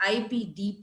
IPDP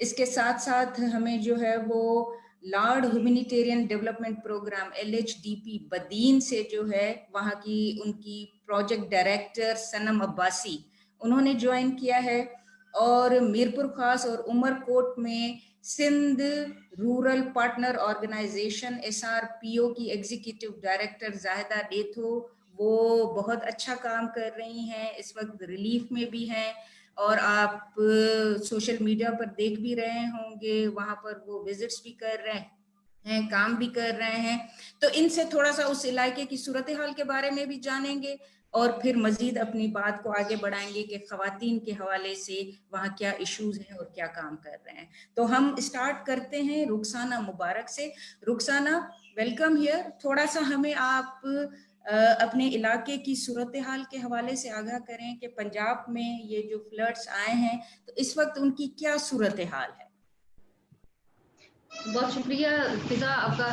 اس کے ساتھ ساتھ ہمیں جو ہے وہ lord humanitarian development program LHDP Badin سے جو ہے وہاں کی ان کی پروجیکٹ ڈائریکٹر سنم عباسی انہوں نے جوائن کیا ہے، اور میرپور خاص اور عمر کوٹ میں Sindh rural partner organization SRPO کی ایگزیکٹو ڈائریکٹر زاہدہ ڈیتھو وہ بہت اچھا کام کر رہی ہیں، اس وقت ریلیف میں بھی ہیں، اور آپ سوشل میڈیا پر دیکھ بھی رہے ہوں گے وہاں پر وہ وزٹس بھی کر رہے ہیں، کام بھی کر رہے ہیں۔ تو ان سے تھوڑا سا اس علاقے کی صورتحال کے بارے میں بھی جانیں گے اور پھر مزید اپنی بات کو آگے بڑھائیں گے کہ خواتین کے حوالے سے وہاں کیا ایشوز ہیں اور کیا کام کر رہے ہیں۔ تو ہم اسٹارٹ کرتے ہیں رخسانہ مبارک سے۔ رخسانہ ویلکم ہیئر، تھوڑا سا ہمیں آپ اپنے علاقے کی صورتحال کے حوالے سے آگاہ کریں کہ پنجاب میں یہ جو فلڈز آئے ہیں تو اس وقت ان کی کیا صورتحال ہے؟ بہت شکریہ فضا آپ کا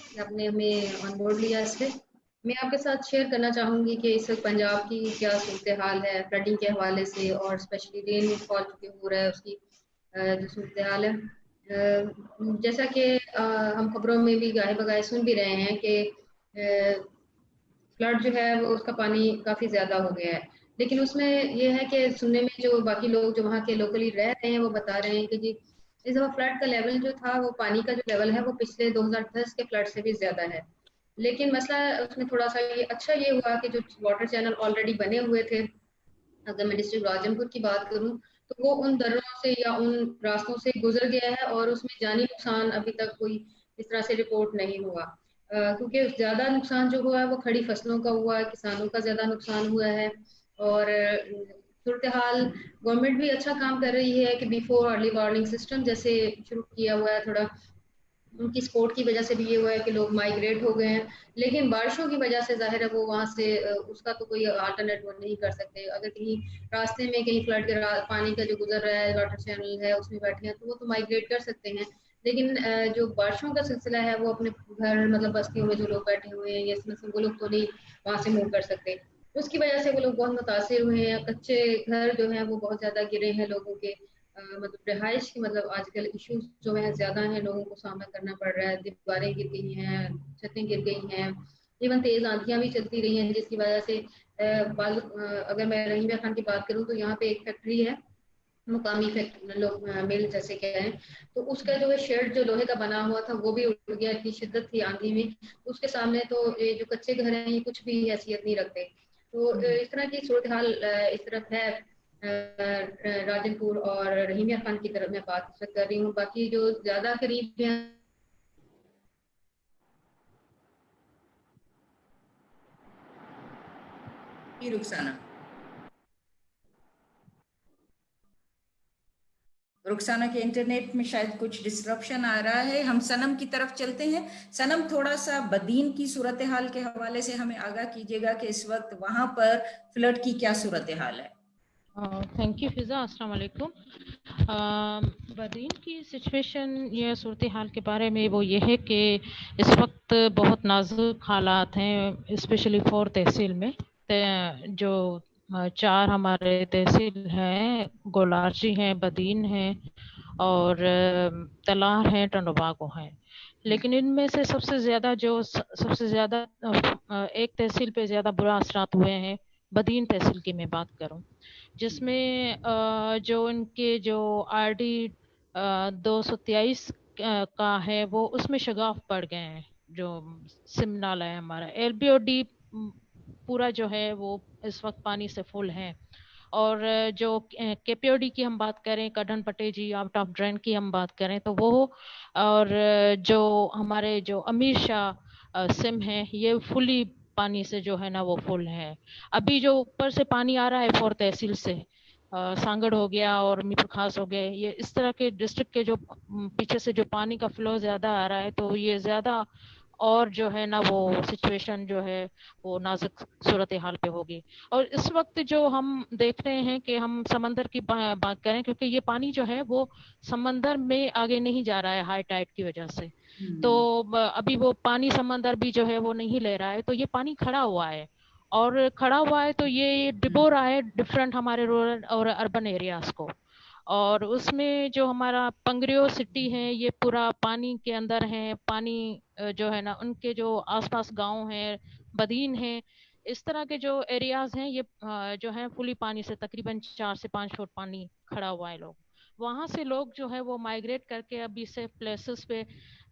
کہ آپ نے ہمیں آن بورڈ لیا اس پہ۔ میں آپ کے ساتھ شیئر کرنا چاہوں گی کہ اس وقت پنجاب کی کیا صورتحال ہے فلڈنگ کے حوالے سے، اور اسپیشلی رین فال جو کہ ہو رہا ہے اس کی جو صورتحال ہے۔ جیسا کہ ہم خبروں میں بھی گاہے بگاہے سن بھی رہے ہیں کہ فلڈ جو ہے وہ اس کا پانی کافی زیادہ ہو گیا ہے، لیکن اس میں یہ ہے کہ سننے میں جو باقی لوگ جو وہاں کے لوکلی رہ رہے ہیں وہ بتا رہے ہیں کہ جی اس دفعہ فلڈ کا لیول جو تھا وہ پانی کا جو لیول ہے وہ پچھلے 2010 کے فلڈ سے بھی زیادہ ہے۔ لیکن مسئلہ اس میں تھوڑا سا یہ ہوا کہ جو واٹر چینل آلریڈی بنے ہوئے تھے، اگر میں ڈسٹرکٹ راجن پور کی بات کروں تو وہ ان دروں سے یا ان راستوں سے گزر گیا ہے، اور اس میں جانی نقصان ابھی تک کوئی اس طرح سے رپورٹ نہیں ہوا، کیونکہ زیادہ نقصان جو ہوا ہے وہ کھڑی فصلوں کا ہوا ہے، کسانوں کا زیادہ نقصان ہوا ہے۔ اور صورتحال گورنمنٹ بھی اچھا کام کر رہی ہے کہ بیفور ارلی وارننگ سسٹم جیسے شروع کیا ہوا ہے، تھوڑا ان کی سپورٹ کی وجہ سے بھی یہ ہوا ہے کہ لوگ مائگریٹ ہو گئے ہیں، لیکن بارشوں کی وجہ سے ظاہر ہے وہ وہاں سے اس کا تو کوئی آلٹرنیٹ وہ نہیں کر سکتے۔ اگر کہیں راستے میں کہیں فلڈ کے پانی کا جو گزر رہا ہے واٹر چینل ہے اس میں بیٹھے ہیں تو وہ تو مائگریٹ کر سکتے ہیں، لیکن جو بارشوں کا سلسلہ ہے وہ اپنے گھر مطلب بستیوں میں جو لوگ بیٹھے ہوئے ہیں اس میں سے وہ لوگ تو نہیں وہاں سے موو کر سکتے، اس کی وجہ سے وہ لوگ بہت متاثر ہوئے ہیں۔ کچے گھر جو ہیں وہ بہت زیادہ گرے ہیں لوگوں کے، مطلب رہائش کی مطلب آج کل ایشوز جو ہیں زیادہ ہیں، لوگوں کو سامنا کرنا پڑ رہا ہے، دیواریں گر گئی ہیں، چھتیں گر گئی ہیں، ایون تیز آندھیاں بھی چلتی رہی ہیں جس کی وجہ سے اگر میں رحیمیہ خان کی بات کروں تو یہاں پہ ایک فیکٹری ہے مقامی لوگ مل جیسے کہہ ہیں، تو اس کا جو ہے شیڈ جو لوہے کا بنا ہوا تھا وہ بھی اڑ گیا، اتنی شدت تھی آندھی میں، اس کے سامنے تو یہ جو کچے گھر ہیں یہ کچھ بھی حیثیت نہیں رکھتے۔ تو اس طرح کی صورتحال اس طرف ہے راجن پور اور رحیمیہ خان کی طرف میں بات کر رہی ہوں، باقی جو زیادہ قریب ہیں رخسانہ کے انٹرنیٹ میں شاید کچھ ڈسرپشن آ رہا ہے، ہم سنم کی طرف چلتے ہیں۔ سنم تھوڑا سا بدین کی صورتحال کے حوالے سے ہمیں آگاہ کیجیے گا کہ اس وقت وہاں پر فلڈ کی کیا صورتحال ہے؟ تھینک یو فضا، السلام علیکم۔ بدین کی سچویشن یا صورتحال کے بارے میں وہ یہ ہے کہ اس وقت بہت نازک حالات ہیں، اسپیشلی 4 تحصیل میں، جو 4 ہمارے تحصیل ہیں، گولارجی ہیں، بدین ہیں اور تلار ہیں، ٹنڈوباگو ہیں، لیکن ان میں سے سب سے زیادہ ایک تحصیل پہ زیادہ برا اثرات ہوئے ہیں، بدین تحصیل کی میں بات کروں، جس میں جو ان کے جو RD 223 کا ہے وہ اس میں شگاف پڑ گئے ہیں، جو سمنال ہے ہمارا LBOD پورا جو ہے وہ اس وقت پانی سے فل ہے، اور جو KPOD کی ہم بات کریں، کڈن پٹے جی آؤٹ آف ڈرین کی ہم بات کریں تو وہ، اور جو ہمارے جو امیر شاہ سم ہیں یہ فلی پانی سے جو ہے نا وہ فل ہے۔ ابھی جو اوپر سے پانی آ رہا ہے 4 تحصیل سے، سانگڑ ہو گیا اور میرپور خاص ہو گئے، یہ اس طرح کے ڈسٹرکٹ کے جو پیچھے سے جو پانی کا فلو زیادہ آ رہا ہے تو یہ زیادہ اور جو ہے نا وہ سچویشن جو ہے وہ نازک صورتحال پہ ہوگی۔ اور اس وقت جو ہم دیکھ رہے ہیں کہ ہم سمندر کی بات کریں، کیونکہ یہ پانی جو ہے وہ سمندر میں آگے نہیں جا رہا ہے ہائی ٹائڈ کی وجہ سے، تو ابھی وہ پانی سمندر بھی جو ہے وہ نہیں لے رہا ہے، تو یہ پانی کھڑا ہوا ہے، اور کھڑا ہوا ہے تو یہ ڈبو رہا ہے ڈفرینٹ ہمارے رورل اور اربن ایریاز کو، اور اس میں جو ہمارا پنگریو سٹی ہے یہ پورا پانی کے اندر ہے. پانی جو ہے نا ان کے جو آس پاس گاؤں ہیں, بدین ہیں, اس طرح کے جو ایریاز ہیں یہ جو ہے فلی پانی سے تقریباً 4 سے 5 فٹ پانی کھڑا ہوا ہے. لوگ وہاں سے لوگ جو ہے وہ مائگریٹ کر کے ابھی سیف پلیسز پہ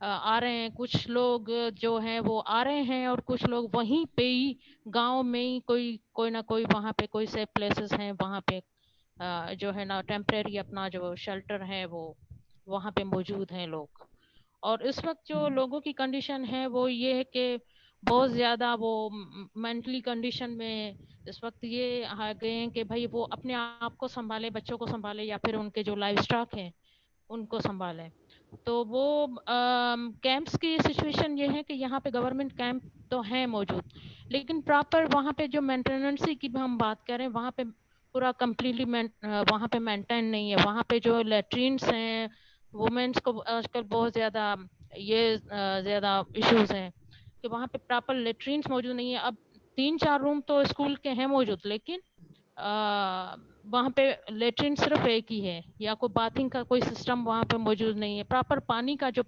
آ رہے ہیں. کچھ لوگ جو ہیں وہ آ رہے ہیں اور کچھ لوگ وہیں پہ ہی گاؤں میں ہی کوئی نہ کوئی وہاں پہ کوئی سیف پلیسز ہیں وہاں پہ جو ہے نا ٹیمپریری اپنا جو شیلٹر ہے وہ وہاں پہ موجود ہیں لوگ. اور اس وقت جو لوگوں کی کنڈیشن ہے وہ یہ ہے کہ بہت زیادہ وہ مینٹلی کنڈیشن میں اس وقت یہ آ گئے ہیں کہ بھائی وہ اپنے آپ کو سنبھالے, بچوں کو سنبھالے یا پھر ان کے جو لائف اسٹاک ہیں ان کو سنبھالے. تو وہ کیمپس کی سچویشن یہ ہے کہ یہاں پہ گورنمنٹ کیمپ تو ہیں موجود, لیکن پراپر وہاں پہ جو مینٹیننسی کی بھی ہم بات کریں وہاں پہ پورا کمپلیٹلی وہاں پہ مینٹین نہیں ہے. وہاں پہ جو لیٹرینس ہیں وومنس کو آج کل بہت زیادہ یہ زیادہ ایشوز ہیں کہ وہاں پہ پراپر لیٹرینس موجود نہیں ہے. اب 3-4 روم تو اسکول کے ہیں موجود, لیکن وہاں پہ لیٹرین صرف ایک ہی ہے یا کوئی باتھنگ کا کوئی سسٹم وہاں پہ موجود نہیں ہے. پراپر پانی کا جو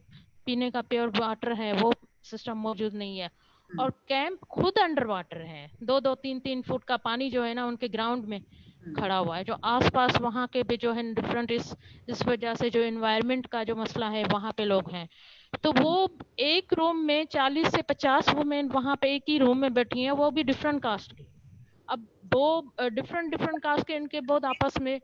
پینے کا پیور واٹر ہے وہ سسٹم موجود نہیں ہے. اور کیمپ خود انڈر واٹر ہے, 2-2, 3-3 فٹ کا پانی جو ہے نا ان کے گراؤنڈ میں کھڑا ہوا ہے. جو آس پاس وہاں کے بھی جو ہے ڈفرنٹ اس وجہ سے جو انوائرمنٹ کا جو مسئلہ ہے وہاں پہ لوگ ہیں, تو وہ ایک روم میں 40 سے 50 وومین وہاں پہ ایک ہی روم میں بیٹھی ہیں, وہ بھی ڈفرنٹ کاسٹ کی. اب دو ڈفرنٹ کاسٹ کے ان کے بہت آپس میں.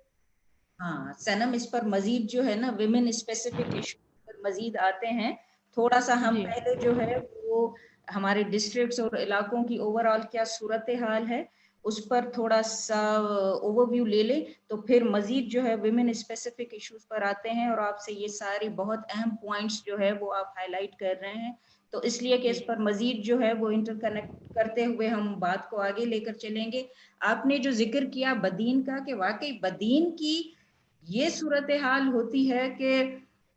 ہاں سنم, اس پر مزید جو ہے نا ویمن اسپیسیفک ایشو پر مزید آتے ہیں. تھوڑا سا ہم جی پہلے جو ہے وہ ہمارے ڈسٹرکٹس اور علاقوں کی اوور آل کیا صورتحال ہے اس پر تھوڑا سا اوور ویو لے لیں, تو پھر مزید جو ہے ویمن اسپیسیفک ایشوز پر آتے ہیں. اور آپ سے یہ ساری بہت اہم پوائنٹس جو ہے وہ آپ ہائی لائٹ کر رہے ہیں, تو اس لیے کہ اس پر مزید جو ہے وہ انٹر کنیکٹ کرتے ہوئے ہم بات کو آگے لے کر چلیں گے. آپ نے جو ذکر کیا بدین کا, کہ واقعی بدین کی یہ صورتحال ہوتی ہے کہ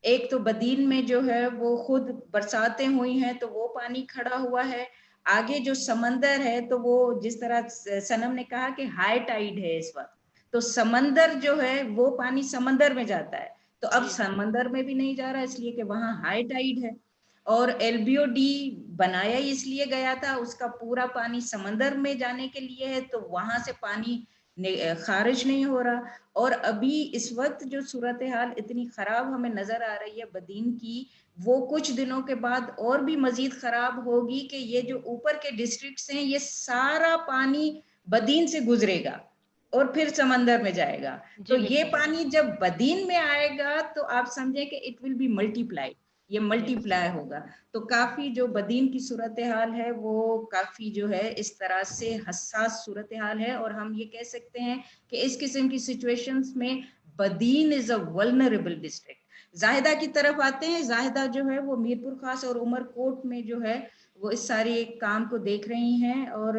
ایک تو بدین میں جو ہے وہ خود برساتیں ہوئی ہیں تو وہ پانی کھڑا ہوا ہے. آگے جو سمندر ہے تو وہ جس طرح سنم نے کہا کہ ہائی ٹائیڈ ہے اس وقت, تو سمندر جو ہے وہ پانی سمندر میں جاتا ہے, تو اب سمندر میں بھی نہیں جا رہا اس لیے کہ وہاں ہائی ٹائیڈ ہے. اور ایل بی او ڈی بنایا ہی اس لیے گیا تھا, اس کا پورا پانی سمندر میں جانے کے لیے ہے, تو وہاں سے پانی خارج نہیں ہو رہا. اور ابھی اس وقت جو صورتحال اتنی خراب ہمیں نظر آ رہی ہے بدین کی, وہ کچھ دنوں کے بعد اور بھی مزید خراب ہوگی کہ یہ جو اوپر کے ڈسٹرکٹس ہیں یہ سارا پانی بدین سے گزرے گا اور پھر سمندر میں جائے گا. تو یہ پانی جب بدین میں آئے گا تو آپ سمجھیں کہ اٹ ول بی ملٹی پلائی, یہ ملٹی پلائی ہوگا. تو کافی جو بدین کی صورتحال ہے وہ کافی جو ہے اس طرح سے حساس صورتحال ہے, اور ہم یہ کہہ سکتے ہیں کہ اس قسم کی سچویشنز میں بدین از اے ولنریبل ڈسٹرکٹ. زاہدہ کی طرف آتے ہیں. زاہدہ جو ہے وہ میر پور خاص اور عمر کوٹ میں جو ہے وہ اس سارے کام کو دیکھ رہی ہیں. اور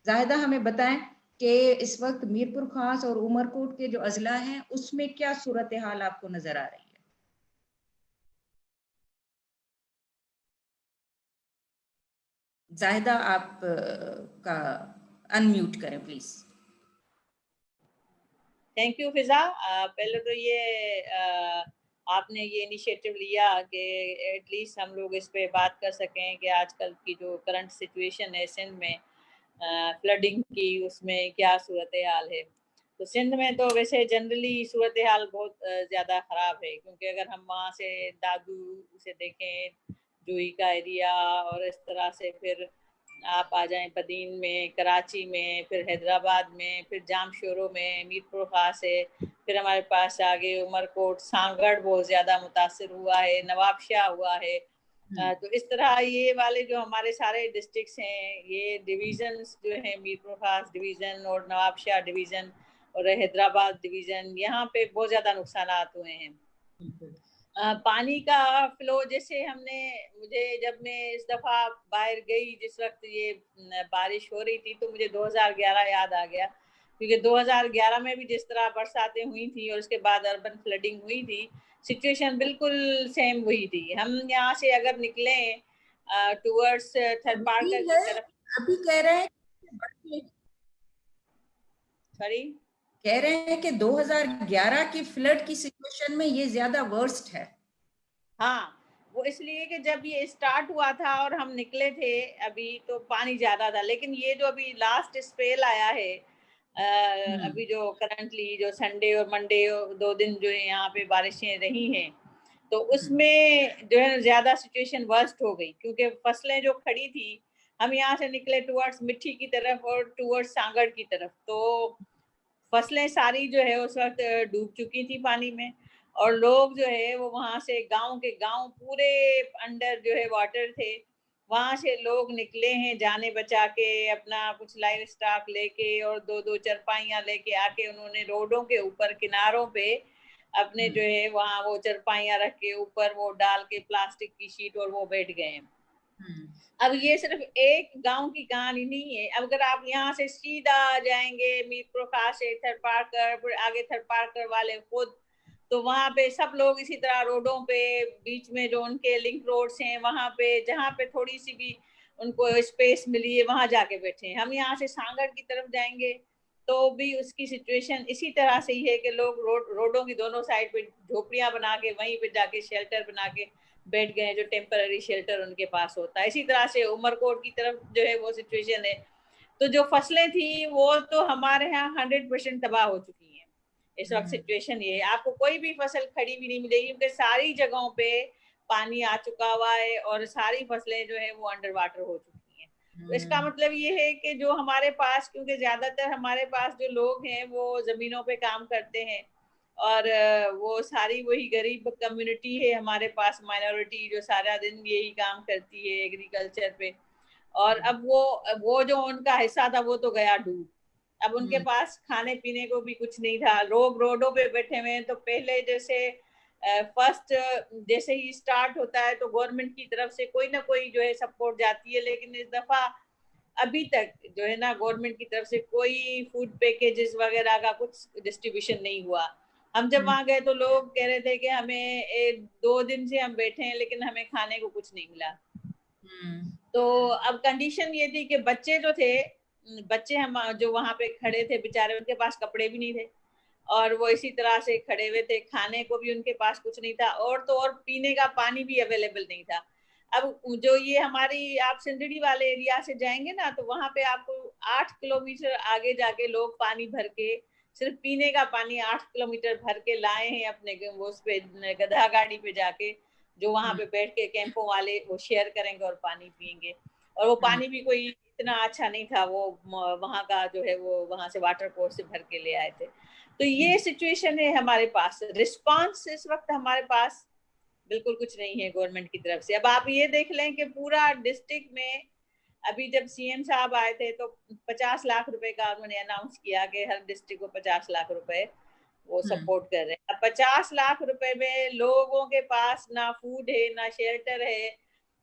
زاہدہ ہمیں بتائیں کہ اس وقت میر پور خاص اور عمر کوٹ کے جو اضلاع ہیں اس میں کیا صورتحال آپ کو نظر آ رہی ہے؟ زاہدہ آپ کا انمیوٹ کریں پلیز. تھینک یو فضا. پہلے تو یہ آپ نے یہ انیشیٹو لیا کہ ایٹ لیسٹ ہم لوگ اس پہ بات کر سکیں کہ آج کل کی جو کرنٹ سچویشن ہے سندھ میں فلڈنگ کی, اس میں کیا صورتحال ہے. تو سندھ میں تو ویسے جنرلی صورتحال بہت زیادہ خراب ہے, کیونکہ اگر ہم وہاں سے دادو سے دیکھیں, جوہی کا ایریا, اور اس طرح سے پھر آپ آ جائیں بدین میں, کراچی میں, پھر حیدرآباد میں, پھر جام شورو میں, میر پور خاص ہے, پھر ہمارے پاس آگے عمر کوٹ, سانگڑ بہت زیادہ متاثر ہوا ہے, نواب شاہ ہوا ہے. تو اس طرح یہ والے جو ہمارے سارے ڈسٹرکٹس ہیں, یہ ڈویژنس جو ہیں, میر پور خاص ڈویژن اور نواب شاہ ڈویژن اور حیدرآباد ڈویژن, یہاں پہ بہت زیادہ نقصانات ہوئے ہیں. پانی کا فلو جیسے ہم نے, مجھے جب میں اس دفعہ باہر گئی جس وقت یہ بارش ہو رہی تھی, تو مجھے 2011 یاد آ گیا, کیونکہ 2011 میں بھی جس طرح برساتیں ہوئی تھیں اور اس کے بعد اربن فلڈنگ ہوئی تھی, سچویشن بالکل سیم ہوئی تھی. ہم یہاں سے اگر نکلیں ٹورڈس تھرڈ پارکر کی طرف, ابھی کہہ رہے ہیں سوری کہہ رہے ہیں کہ 2011 کی فلڈ کی سچویشن میں یہ زیادہ ورسٹ ہے. ہاں وہ اس لیے کہ جب یہ اسٹارٹ ہوا تھا اور ہم نکلے تھے ابھی تو پانی زیادہ تھا، لیکن یہ جو ابھی لاسٹ اسپیل آیا ہے ابھی جو کرنٹلی جو سنڈے اور منڈے 2 دن جو ہے یہاں پہ بارشیں رہی ہیں، تو اس میں جو ہے زیادہ سچویشن ورسٹ ہو گئی، کیونکہ فصلیں جو کھڑی تھی، ہم یہاں سے نکلے ٹورڈز مٹھی کی طرف اور ٹورڈز سانگڑ کی طرف، تو فصلیں ساری جو ہے اس وقت ڈوب چکی تھی پانی میں، اور لوگ جو ہے وہ وہاں سے گاؤں کے گاؤں پورے انڈر جو ہے واٹر تھے، وہاں سے لوگ نکلے ہیں جانے بچا کے، اپنا کچھ لائف اسٹاک لے کے اور 2 چرپائیاں لے کے آ کے انہوں نے روڈوں کے اوپر کناروں پہ اپنے جو ہے وہاں وہ چرپائیاں رکھ کے اوپر وہ ڈال کے پلاسٹک کی شیٹ اور وہ بیٹھ گئے ہیں. اب یہ صرف ایک گاؤں کی کہانی نہیں ہے. اب اگر آپ یہاں سے سیدھا جائیں گے میر پرخاص سے تھر پارکر، پھر آگے تھر پارکر والے خود، تو وہاں پہ سب لوگ اسی طرح روڈوں پہ بیچ میں جو ان کے لنک روڈز ہیں وہاں پہ جہاں پہ تھوڑی سی بھی ان کو اسپیس ملی ہے وہاں جا کے بیٹھے ہیں. ہم یہاں سے سانگڑ کی طرف جائیں گے تو بھی اس کی سچویشن اسی طرح سے ہی ہے کہ لوگ روڈوں کی دونوں سائڈ پہ جھوپڑیاں بنا کے وہیں پہ جا کے شیلٹر بنا کے بیٹھ گئے، جو ٹیمپرری شیلٹر ان کے پاس ہوتا ہے. اسی طرح سے عمر کوٹ کی طرف جو ہے وہ سچویشن ہے. تو جو فصلیں تھیں وہ تو ہمارے ہاں 100% تباہ ہو چکی ہیں اس وقت. سچویشن یہ ہے آپ کو کوئی بھی فصل کھڑی بھی نہیں ملے گی، کیونکہ ساری جگہوں پہ پانی آ چکا ہوا ہے اور ساری فصلیں جو ہے وہ انڈر واٹر ہو چکی ہیں. تو اس کا مطلب یہ ہے کہ جو ہمارے پاس، کیونکہ زیادہ تر ہمارے پاس جو لوگ ہیں وہ زمینوں پہ کام کرتے ہیں، اور وہ ساری وہی غریب کمیونٹی ہے ہمارے پاس، مائنورٹی جو سارا دن یہی کام کرتی ہے ایگریکلچر پہ، اور اب وہ جو ان کا حصہ تھا وہ تو گیا ڈوب. اب ان کے پاس کھانے پینے کو بھی کچھ نہیں تھا. لوگ روڈوں پہ بیٹھے ہوئے ہیں. تو پہلے جیسے فرسٹ جیسے ہی اسٹارٹ ہوتا ہے تو گورنمنٹ کی طرف سے کوئی نہ کوئی جو ہے سپورٹ جاتی ہے، لیکن اس دفعہ ابھی تک جو ہے نا گورنمنٹ کی طرف سے کوئی فوڈ پیکیجز وغیرہ کا کچھ ڈسٹریبیوشن نہیں ہوا. ہم جب وہاں گئے تو لوگ کہہ رہے تھے کہ ہمیں 2 دن سے ہم بیٹھے ہیں لیکن ہمیں کھانے کو کچھ نہیں ملا. تو اب کنڈیشن یہ تھی کہ بچے جو تھے، بچے ہم جو وہاں پہ کھڑے تھے بیچارے، ان کے پاس کپڑے بھی نہیں تھے اور وہ اسی طرح سے کھڑے ہوئے تھے، کھانے کو بھی ان کے پاس کچھ نہیں تھا، اور تو اور پینے کا پانی بھی اویلیبل نہیں تھا. اب جو یہ ہماری آپ سندڑی والے ایریا سے جائیں گے نا تو وہاں پہ آپ کو 8 کلومیٹر آگے جا کے لوگ پانی بھر کے، صرف پینے کا پانی 8 کلومیٹر بھر کے لائے ہیں اپنے اس پہ گدھا گاڑی پہ جا کے، جو وہاں پہ بیٹھ کے کیمپوں والے وہ شیئر کریں گے اور پانی پئیں گے. اور وہ پانی بھی کوئی اتنا اچھا نہیں تھا، وہ وہاں کا جو ہے وہ وہاں سے واٹر پورٹ سے بھر کے لے آئے تھے. تو یہ سچویشن ہے ہمارے پاس. رسپانس اس وقت ہمارے پاس بالکل کچھ نہیں ہے گورنمنٹ کی طرف سے. اب آپ یہ دیکھ لیں کہ پورا ڈسٹرکٹ میں ابھی جب سی ایم صاحب آئے تھے تو 50 لاکھ روپے کا انہوں نے اناؤنس کیا کہ ہر ڈسٹرکٹ کو 50 لاکھ روپے وہ سپورٹ کر رہے ہیں. اب 50 لاکھ روپے میں لوگوں کے پاس نہ فوڈ ہے، نہ شیلٹر ہے،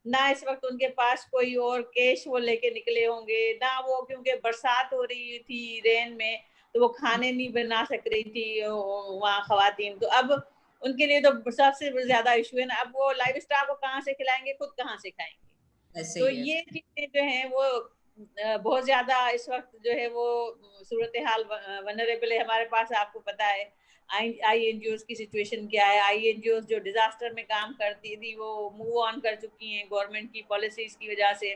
نہ اس وقت ان کے پاس کوئی اور کیش وہ لے کے نکلے ہوں گے، نہ وہ کیونکہ برسات ہو رہی تھی رین میں تو وہ کھانے نہیں بنا سک رہی تھی وہاں خواتین. تو اب ان کے لیے تو سب سے زیادہ ایشو ہے نا، اب وہ لائف اسٹاک کو کہاں سے کھلائیں گے، خود کہاں سے کھائیں گے. تو یہ چیزیں جو ہیں وہ بہت زیادہ اس وقت جو ہے وہ صورتحال ونریبل ہے ہمارے پاس. آپ کو پتا ہے آئی این جی اوز کی سچویشن کیا ہے. آئی این جی اوز جو ڈیزاسٹر میں کام کرتی تھی وہ موو آن کر چکی ہیں گورنمنٹ کی پالیسیز کی وجہ سے،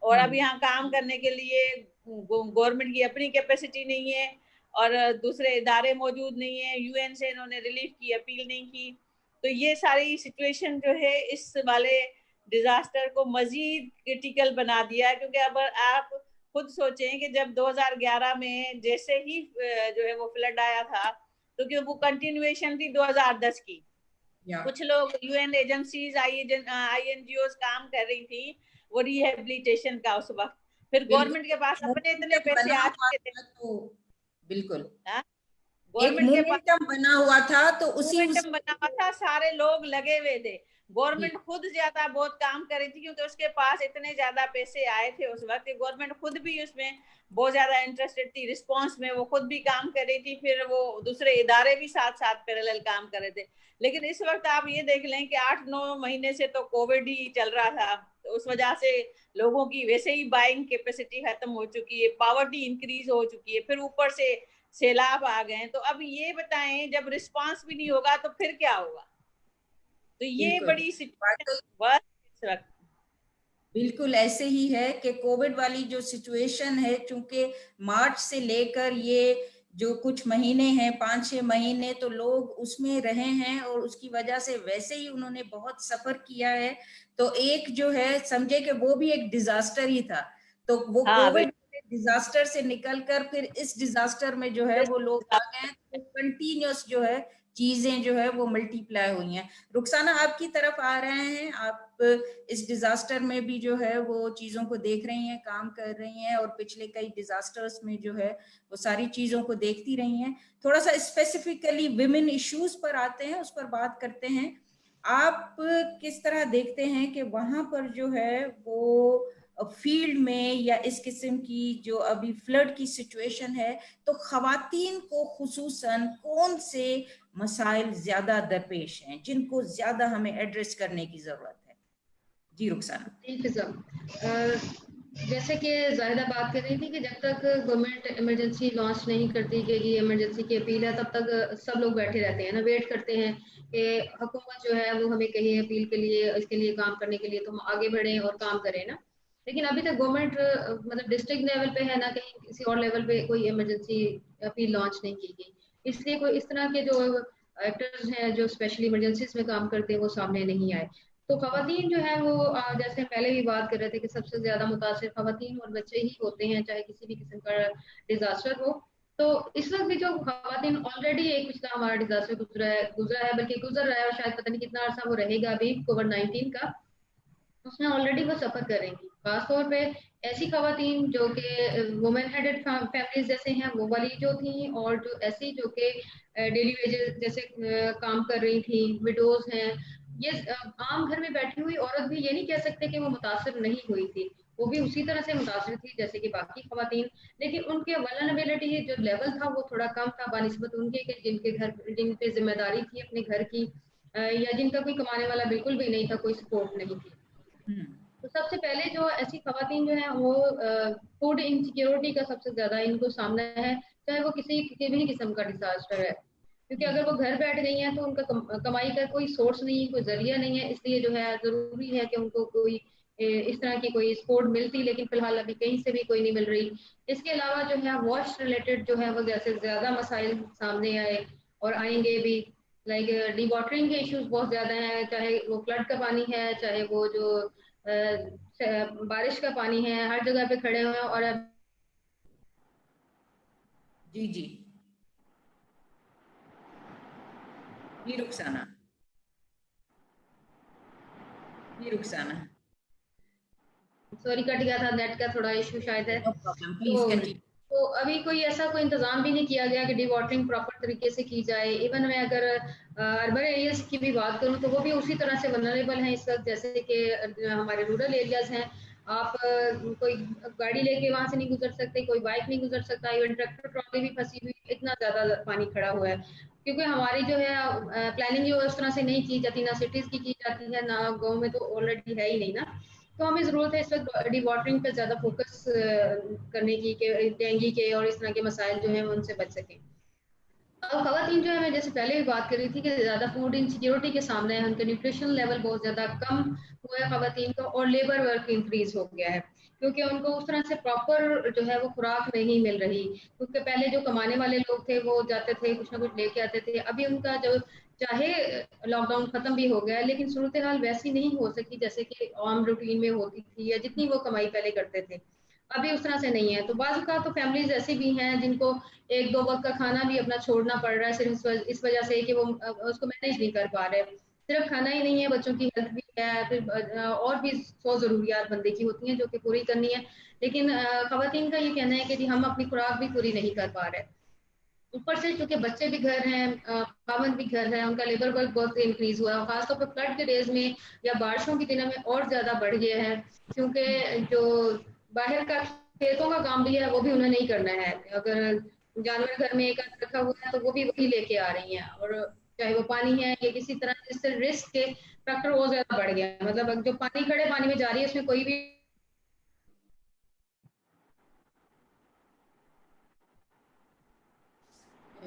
اور اب یہاں کام کرنے کے لیے گورنمنٹ کی اپنی کیپیسٹی نہیں ہے اور دوسرے ادارے موجود نہیں ہیں. یو این سے انہوں نے ریلیف کی اپیل نہیں کی. تو یہ ساری سچویشن جو ہے اس والے ڈیزاسٹر کو مزید کرٹیکل بنا دیا ہے. کیونکہ اب آپ خود سوچیں کہ جب 2011 میں جیسے ہی جو ہے وہ فلڈ آیا تھا تو کہ وہ کنٹینویشن تھی 2010 کی. کچھ لوگ U N agencies I N G Os کام کر رہی تھی وہ ریہیبلیٹیشن کا اس وقت. پھر گورنمنٹ کے پاس اپنے اتنے پیسے آ چکے تھے. بالکل گورنمنٹ کے پاس بنا ہوا تھا تو اسی بنا ہوا تھا، سارے لوگ لگے ہوئے تھے. گورنمنٹ خود زیادہ بہت کام کر رہی تھی کیونکہ اس کے پاس اتنے زیادہ پیسے آئے تھے اس وقت. گورنمنٹ خود بھی اس میں بہت زیادہ انٹرسٹڈ تھی، رسپانس میں وہ خود بھی کام کر رہی تھی، پھر وہ دوسرے ادارے بھی ساتھ ساتھ پیرالل کام کر رہے تھے. لیکن اس وقت آپ یہ دیکھ لیں کہ 8-9 مہینے سے تو کووڈ ہی چل رہا تھا، تو اس وجہ سے لوگوں کی ویسے ہی بائنگ کیپیسٹی ختم ہو چکی ہے، پاورٹی انکریز ہو چکی ہے، پھر اوپر سے سیلاب آ گئے. تو اب یہ بتائیں جب رسپانس بھی نہیں ہوگا تو پھر کیا ہوگا؟ تو یہ بڑی سچویشن بالکل ایسے ہی ہے کہ کووڈ والی جو سچویشن ہے، چونکہ مارچ سے لے کر یہ جو کچھ مہینے ہیں 5-6 مہینے تو لوگ اس میں رہے ہیں، اور اس کی وجہ سے ویسے ہی انہوں نے بہت سفر کیا ہے. تو ایک جو ہے سمجھے کہ وہ بھی ایک ڈیزاسٹر ہی تھا. تو وہ کووڈ ڈیزاسٹر سے نکل کر پھر اس ڈیزاسٹر میں جو ہے وہ لوگ آ گئے، تو کنٹینیوس جو ہے چیزیں جو ہے وہ ملٹی پلائی ہوئی ہیں. رخسانہ آپ کی طرف آ رہے ہیں، آپ اس ڈیزاسٹر میں بھی جو ہے وہ چیزوں کو دیکھ رہی ہیں، کام کر رہی ہیں، اور پچھلے کئی ڈیزاسٹرز میں جو ہے وہ ساری چیزوں کو دیکھتی رہی ہیں. تھوڑا سا اسپیسیفکلی ویمن ایشوز پر آتے ہیں، اس پر بات کرتے ہیں. آپ کس طرح دیکھتے ہیں کہ وہاں پر جو ہے وہ فیلڈ میں یا اس قسم کی جو ابھی فلڈ کی سچویشن ہے، تو خواتین کو خصوصاً کون سے مسائل زیادہ درپیش ہیں جن کو زیادہ ہمیں ایڈریس کرنے کی ضرورت ہے؟ جی رخسانہ. جیسے کہ زاہدہ بات کر رہی تھی کہ جب تک گورنمنٹ ایمرجنسی لانچ نہیں کرتی کہ یہ ایمرجنسی کی اپیل ہے، تب تک سب لوگ بیٹھے رہتے ہیں نا، ویٹ کرتے ہیں کہ حکومت جو ہے وہ ہمیں کہے اپیل کے لیے، اس کے لیے کام کرنے کے لیے تو ہم آگے بڑھیں اور کام کریں نا. لیکن ابھی تک گورنمنٹ مطلب ڈسٹرکٹ لیول پہ ہے نہ کہیں کسی اور لیول پہ کوئی ایمرجنسی اپیل لانچ نہیں کی گئی. اس لیے کوئی اس طرح کے جو ایکٹرز ہیں جو اسپیشلی ایمرجنسیز میں کام کرتے ہیں وہ سامنے نہیں آئے. تو خواتین جو ہے وہ جیسے پہلے بھی بات کر رہے تھے کہ سب سے زیادہ متاثر خواتین اور بچے ہی ہوتے ہیں، چاہے کسی بھی قسم کا ڈیزاسٹر ہو. تو اس وقت بھی جو خواتین آلریڈی ایک پچھلا ہمارا ڈیزاسٹر گزرا ہے بلکہ گزر رہا ہے، اور شاید پتہ نہیں کتنا عرصہ وہ رہے گا ابھی کووڈ-19 کا، اس میں آلریڈی وہ سفر کریں گی. خاص طور پہ ایسی خواتین جو کہ وومن ہیڈڈ فیملیز جیسے ہیں وہ والی جو تھیں، اور جو ایسی جو کہ ڈیلی ویجز جیسے کام کر رہی تھیں، وڈوز ہیں. یہ عام گھر میں بیٹھی ہوئی عورت بھی یہ نہیں کہہ سکتے کہ وہ متاثر نہیں ہوئی تھی، وہ بھی اسی طرح سے متاثر تھی جیسے کہ باقی خواتین. لیکن ان کے ولنریبلٹی جو لیول تھا وہ تھوڑا کم تھا بنسبت ان کے کہ جن پہ ذمہ داری تھی اپنے گھر کی، یا جن کا کوئی کمانے والا بالکل بھی نہیں تھا، کوئی سپورٹ نہیں تھی. تو سب سے پہلے جو ایسی خواتین جو ہیں وہ فوڈ انسیکیورٹی کا سب سے زیادہ ان کو سامنا ہے، چاہے وہ کسی بھی قسم کا ڈیزاسٹر ہے. کیونکہ اگر وہ گھر بیٹھ گئی ہیں تو ان کا کمائی کا کوئی سورس نہیں ہے، کوئی ذریعہ نہیں ہے. اس لیے جو ہے ضروری ہے کہ ان کو کوئی اس طرح کی کوئی سپورٹ ملتی، لیکن فی الحال ابھی کہیں سے بھی کوئی نہیں مل رہی. اس کے علاوہ جو ہے واش ریلیٹڈ جو ہے وہ جیسے زیادہ مسائل سامنے آئے اور آئیں گے بھی، لائک ڈی واٹرنگ کے ایشوز بہت زیادہ ہیں، چاہے وہ فلڈ کا پانی ہے، چاہے وہ جو بارش کا پانی ہے. ہر جگہ پہ کھڑے ہوئے ہیں. اور جی رخسانہ سوری کٹ گیا تھا، نیٹ کا تھوڑا ایشو شاید ہے. No problem, please continue. تو ابھی کوئی ایسا کوئی انتظام بھی نہیں کیا گیا کہ ڈی واٹرنگ پراپر طریقے سے کی جائے. ایون میں اگر اربن ایریاز کی بھی بات کروں تو وہ بھی اسی طرح سے ولنریبل ہیں اس وقت، جیسے کہ ہمارے رورل ایریاز ہیں. آپ کوئی گاڑی لے کے وہاں سے نہیں گزر سکتے، کوئی بائک نہیں گزر سکتا، ایون ٹریکٹر ٹرالی بھی پھنسی ہوئی، اتنا زیادہ پانی کھڑا ہوا ہے. کیونکہ ہماری جو ہے پلاننگ جو اس طرح سے نہیں کی جاتی، نہ سٹیز کی جاتی ہے، نہ گاؤں میں تو آلریڈی ہے ہی نہیں نا. تو ہمیں ضرورت ہے اس وقت ڈی واٹرنگ پہ زیادہ فوکس کرنے کی کہ ڈینگی کے اور اس طرح کے مسائل جو ہیں ان سے بچ سکیں. خواتین جو ہے میں جیسے پہلے بھی بات کر رہی تھی کہ زیادہ فوڈ انسیکیورٹی کے سامنے ہے، ان کا نیوٹریشن لیول بہت زیادہ کم ہوا ہے خواتین کا، اور لیبر ورک انکریز ہو گیا ہے کیونکہ ان کو اس طرح سے پراپر جو ہے وہ خوراک نہیں مل رہی. کیونکہ پہلے جو کمانے والے لوگ تھے وہ جاتے تھے کچھ نہ کچھ لے کے آتے تھے. ابھی ان کا جو چاہے لاک ڈاؤن ختم بھی ہو گیا ہے لیکن صورتحال ویسی نہیں ہو سکی جیسے کہ عام روٹین میں ہوتی تھی یا جتنی وہ کمائی پہلے کرتے تھے. ابھی اس طرح سے نہیں ہے. تو بعض اوقات تو فیملیز ایسی بھی ہیں جن کو 1-2 وقت کا کھانا بھی اپنا چھوڑنا پڑ رہا ہے صرف اس وجہ سے کہ وہ اس کو مینیج نہیں کر پا رہے. صرف کھانا ہی نہیں ہے، بچوں کی ہیلتھ بھی ہے، پھر اور بھی 100 ضروریات بندے کی ہوتی ہیں جو کہ پوری کرنی ہے. لیکن خواتین کا یہ کہنا ہے کہ جی ہم اپنی خوراک بھی پوری نہیں کر پا رہے. اوپر سے چونکہ بچے بھی گھر ہیں، خاوند بھی گھر ہے، ان کا لیبر ورک بہت انکریز ہوا ہے. خاص طور پہ فلڈ کے ڈیز میں یا بارشوں کے دنوں میں اور زیادہ بڑھ گیا ہے کیونکہ جو باہر کا کھیتوں کا کام بھی ہے وہ بھی انہیں نہیں کرنا ہے. اگر جانور گھر میں ایک رکھا ہوا ہے تو وہ بھی وہی لے کے آ رہی ہیں، اور چاہے وہ پانی ہے یا کسی طرح جس سے رسک کے فیکٹر بہت زیادہ بڑھ گیا ہے. مطلب جو پانی کھڑے پانی میں جا رہی ہے اس میں کوئی بھی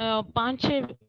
5-6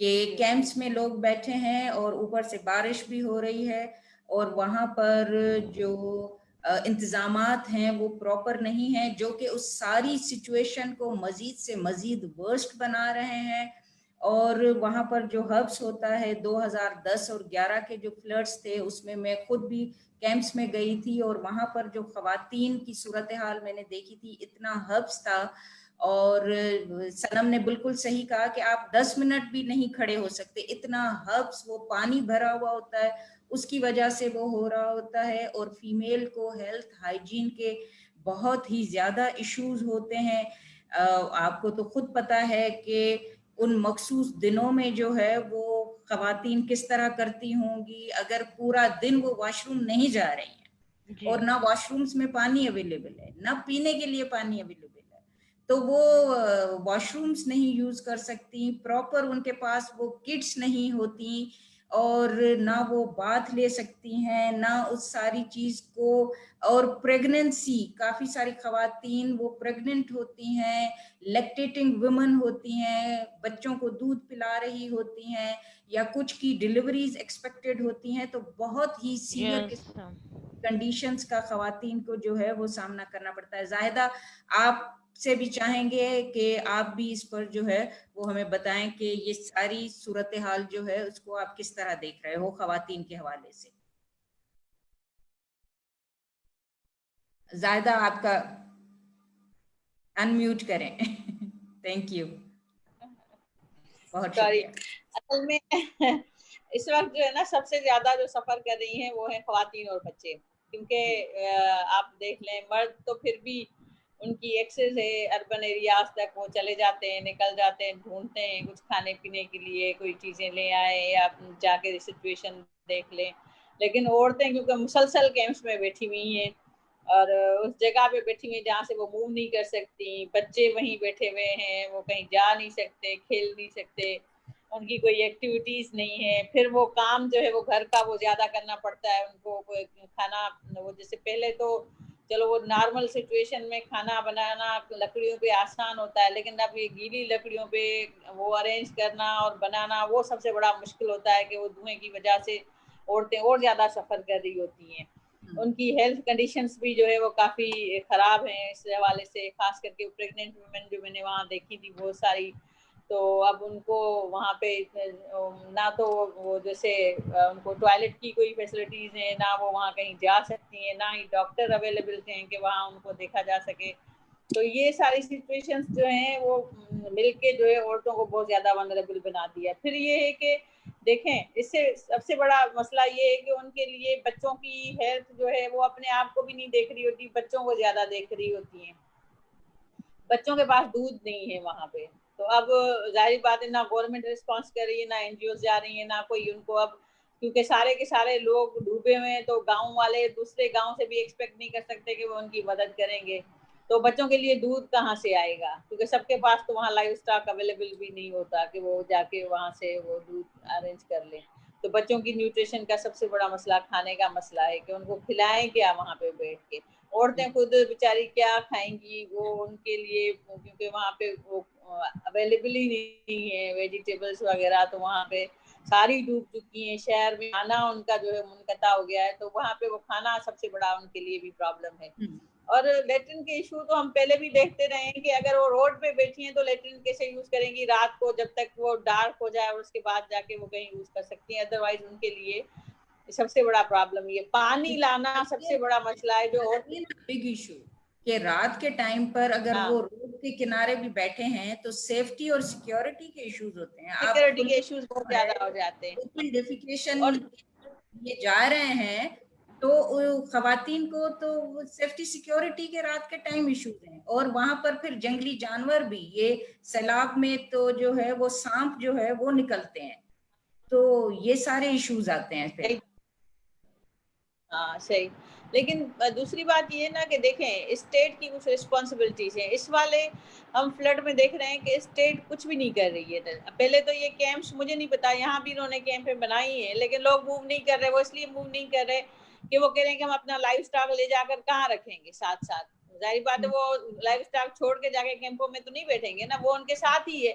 کہ کیمپس میں لوگ بیٹھے ہیں اور اوپر سے بارش بھی ہو رہی ہے اور وہاں پر جو انتظامات ہیں وہ پراپر نہیں ہیں، جو کہ اس ساری سچویشن کو مزید سے مزید ورسٹ بنا رہے ہیں. اور وہاں پر جو ہبس ہوتا ہے 2010 اور 11 کے جو فلڈز تھے اس میں میں خود بھی کیمپس میں گئی تھی اور وہاں پر جو خواتین کی صورتحال میں نے دیکھی تھی، اتنا ہبس تھا. اور سنم نے بالکل صحیح کہا کہ آپ 10 منٹ بھی نہیں کھڑے ہو سکتے، اتنا ہبس، وہ پانی بھرا ہوا ہوتا ہے، اس کی وجہ سے وہ ہو رہا ہوتا ہے. اور فیمیل کو ہیلتھ ہائیجین کے بہت ہی زیادہ ایشوز ہوتے ہیں. آپ کو تو خود پتا ہے کہ ان مخصوص دنوں میں جو ہے وہ خواتین کس طرح کرتی ہوں گی اگر پورا دن وہ واش روم نہیں جا رہی ہیں جی. اور نہ واش رومز میں پانی اویلیبل ہے، نہ پینے کے لیے پانی اویلیبل ہے، تو وہ واش رومز نہیں یوز کر سکتی، پراپر ان کے پاس وہ کٹس نہیں ہوتی اور نہ وہ باتھ لے سکتی ہیں، نہ اس ساری چیز کو. اور پریگننسی، کافی ساری خواتین وہ پریگننٹ ہوتی ہیں، لیکٹیٹنگ ویمن ہوتی ہیں، بچوں کو دودھ پلا رہی ہوتی ہیں یا کچھ کی ڈیلیوریز ایکسپیکٹڈ ہوتی ہیں، تو بہت ہی سیویئر Yes. کنڈیشنز کا خواتین کو جو ہے وہ سامنا کرنا پڑتا ہے. زاہدہ، آپ سے بھی چاہیں گے کہ آپ بھی اس پر جو ہے وہ ہمیں بتائیں کہ یہ ساری صورتحال جو ہے اس کو آپ کس طرح دیکھ رہے ہو خواتین کے حوالے سے. زاہدہ آپ کا انمیوٹ کریں. تھینک یو، بہت سوری. شکریہ. اصل میں اس وقت جو ہے نا سب سے زیادہ جو سفر کر رہی ہیں وہ ہیں خواتین اور بچے، کیونکہ آپ دیکھ لیں مرد تو پھر بھی ان کی ایکسس ہے، اربن ایریاز تک وہ چلے جاتے ہیں، نکل جاتے ہیں، ڈھونڈتے ہیں کچھ کھانے پینے کے لیے، کوئی چیزیں لے آئے یا جا کے سچویشن دیکھ لیں. لیکن عورتیں کیونکہ مسلسل کیمپس میں بیٹھی ہوئی ہیں اور اس جگہ پہ بیٹھی ہوئی جہاں سے وہ موو نہیں کر سکتی، بچے وہیں بیٹھے ہوئے ہیں، وہ کہیں جا نہیں سکتے، کھیل نہیں سکتے، ان کی کوئی ایکٹیویٹیز نہیں ہے. پھر وہ کام جو ہے وہ گھر کا وہ زیادہ کرنا پڑتا ہے ان کو. کھانا وہ جیسے پہلے تو چلو وہ نارمل سچویشن میں کھانا بنانا لکڑیوں پہ آسان ہوتا ہے، لیکن اب یہ گیلی لکڑیوں پہ وہ ارینج کرنا اور بنانا وہ سب سے بڑا مشکل ہوتا ہے کہ وہ دھوئیں کی وجہ سے عورتیں اور زیادہ سفر کر رہی ہوتی ہیں. ان کی ہیلتھ کنڈیشنز بھی جو ہے وہ کافی خراب ہیں اس حوالے سے، خاص کر کے پریگننٹ ویمن جو میں نے وہاں دیکھی تھی بہت ساری. تو اب ان کو وہاں پہ نہ تو وہ جیسے ان کو ٹوائلٹ کی کوئی فیسلٹیز ہیں، نہ وہ وہاں کہیں جا سکتی ہیں، نہ ہی ڈاکٹر اویلیبل ہیں کہ وہاں ان کو دیکھا جا سکے. تو یہ ساری سچویشنز جو ہیں وہ مل کے جو ہے عورتوں کو بہت زیادہ ونریبل بنا دیا. پھر یہ ہے کہ دیکھیں اس سے سب سے بڑا مسئلہ یہ ہے کہ ان کے لیے بچوں کی ہیلتھ جو ہے وہ اپنے آپ کو بھی نہیں دیکھ رہی ہوتی، بچوں کو زیادہ دیکھ رہی ہوتی ہیں. بچوں کے پاس دودھ نہیں ہے وہاں پہ، تو اب ظاہر بات ہے نہ گورنمنٹ رسپانس کر رہی ہے، نہ این جی اوز جا رہی ہیں، نہ کوئی ان کو. اب کیونکہ سارے کے سارے لوگ ڈوبے ہوئے ہیں تو گاؤں والے دوسرے گاؤں سے بھی ایکسپیکٹ نہیں کر سکتے کہ وہ ان کی مدد کریں گے. تو بچوں کے لیے دودھ کہاں سے آئے گا، کیونکہ سب کے پاس تو وہاں لائف اسٹاک اویلیبل بھی نہیں ہوتا کہ وہ جا کے وہاں سے وہ دودھ ارینج کر لیں. تو بچوں کی نیوٹریشن کا سب سے بڑا مسئلہ کھانے کا مسئلہ ہے کہ ان کو کھلائیں کیا وہاں پہ بیٹھ کے. عورتیں خود بیچاری کیا کھائیں گی، وہ ان کے لیے کیونکہ وہاں پہ وہ اویلیبل ہی نہیں ہے ویجیٹیبلس وغیرہ، تو وہاں پہ ساری ڈوب چکی ہیں. شہر میں آنا ان کا جو ہے منقطع ہو گیا ہے، تو وہاں پہ وہ کھانا سب سے بڑا ان کے لیے بھی پرابلم ہے. اور لیٹرن کے ایشو تو ہم پہلے بھی دیکھتے رہے ہیں کہ اگر وہ روڈ پہ بیٹھی ہیں تو لیٹرن کیسے یوز کریں گی رات کو، جب تک وہ ڈارک ہو جائے اور اس کے بعد جا کے وہ کہیں یوز کر سکتی ہیں. ادروائز ان کے لیے سب سے بڑا پرابلم یہ پانی لانا سب سے بڑا مسئلہ ہے جو بگ ایشو کہ رات کے ٹائم پر اگر وہ روڈ کے کنارے بھی بیٹھے ہیں تو سیفٹی اور سیکیورٹی کے ایشوز ہوتے ہیں. سیکورٹی کے ایشوز بہت زیادہ ہو جاتے ہیں. ڈیفیکیشن اور یہ جا رہے ہیں تو خواتین کو تو سیفٹی سیکیورٹی کے رات کے ٹائم ایشوز ہیں. اور وہاں پر پھر جنگلی جانور بھی، یہ سیلاب میں تو جو ہے وہ سانپ جو ہے وہ نکلتے ہیں، تو یہ سارے ایشوز آتے ہیں پھر. ہاں صحیح. لیکن دوسری بات یہ نا کہ دیکھیں اسٹیٹ کی کچھ رسپانسبلٹیز ہیں. اس والے ہم فلڈ میں دیکھ رہے ہیں کہ اسٹیٹ کچھ بھی نہیں کر رہی ہے. پہلے تو یہ کیمپس مجھے نہیں پتا، یہاں بھی انہوں نے کیمپ بنائی ہیں لیکن لوگ موو نہیں کر رہے. وہ اس لیے موو نہیں کر رہے کہ وہ کہہ رہے ہیں کہ ہم اپنا لائف اسٹاک لے جا کر کہاں رکھیں گے ساتھ ساتھ. ظاہر بات ہے وہ لائف اسٹاک چھوڑ کے جا کے کیمپوں میں تو نہیں بیٹھیں گے نا، وہ ان کے ساتھ ہی ہے.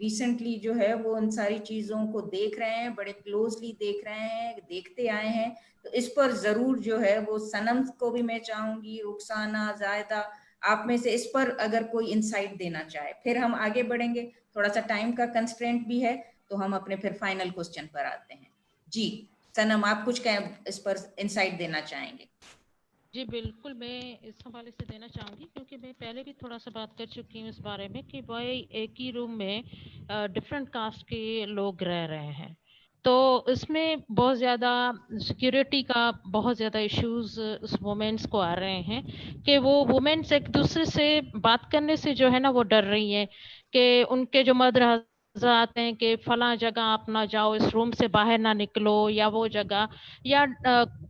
ریسنٹلی جو ہے وہ ان ساری چیزوں کو دیکھ رہے ہیں, بڑے کلوزلی دیکھ رہے ہیں, دیکھتے آئے ہیں. تو اس پر ضرور جو ہے وہ صنم کو بھی میں چاہوں گی, رخسانہ, زائدہ, آپ میں سے اس پر اگر کوئی انسائٹ دینا چاہے. پھر ہم آگے بڑھیں گے, تھوڑا سا ٹائم کا کنسٹرینٹ بھی ہے, تو ہم اپنے پھر فائنل کوسچن پر آتے ہیں. جی صنم, آپ کچھ اس پر انسائٹ دینا چاہیں گے؟ جی بالکل, میں اس حوالے سے دینا چاہوں گی کیونکہ میں پہلے بھی تھوڑا سا بات کر چکی ہوں اس بارے میں کہ بھائی ایک ہی روم میں ڈفرینٹ کاسٹ کے لوگ رہ رہے ہیں, تو اس میں بہت زیادہ سیکیورٹی کا بہت زیادہ ایشوز اس وومینس کو آ رہے ہیں کہ وہ وومینس ایک دوسرے سے بات کرنے سے جو ہے نا وہ ڈر رہی ہیں کہ ان کے جو مرد حضرات ہیں کہ فلاں جگہ آپ نہ جاؤ, اس روم سے باہر نہ نکلو, یا وہ جگہ. یا